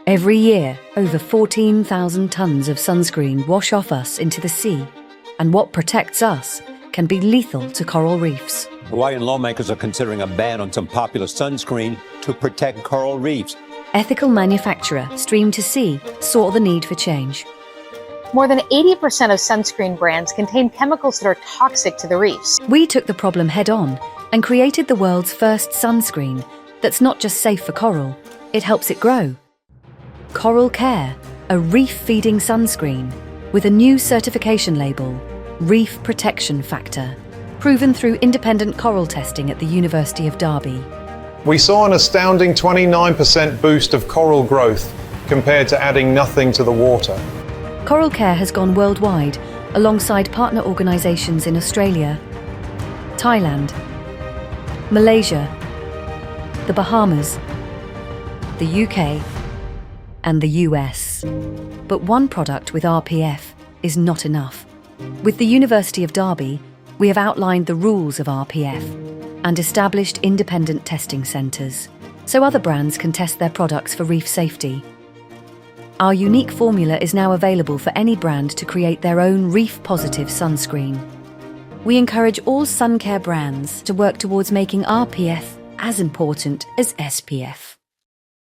Every year, over 14,000 tons of sunscreen wash off us into the sea, and what protects us can be lethal to coral reefs. Hawaiian lawmakers are considering a ban on some popular sunscreen to protect coral reefs. Ethical manufacturer Stream to Sea saw the need for change. More than 80% of sunscreen brands contain chemicals that are toxic to the reefs. We took the problem head on and created the world's first sunscreen that's not just safe for coral, it helps it grow. Coral Care, a reef-feeding sunscreen with a new certification label, Reef Protection Factor, proven through independent coral testing at the University of Derby. We saw an astounding 29% boost of coral growth compared to adding nothing to the water. Coral Care has gone worldwide alongside partner organisations in Australia, Thailand, Malaysia, the Bahamas, the UK and the US. But one product with RPF is not enough. With the University of Derby, we have outlined the rules of RPF and established independent testing centres so other brands can test their products for reef safety. Our unique formula is now available for any brand to create their own reef-positive sunscreen. We encourage all sun care brands to work towards making RPF as important as SPF.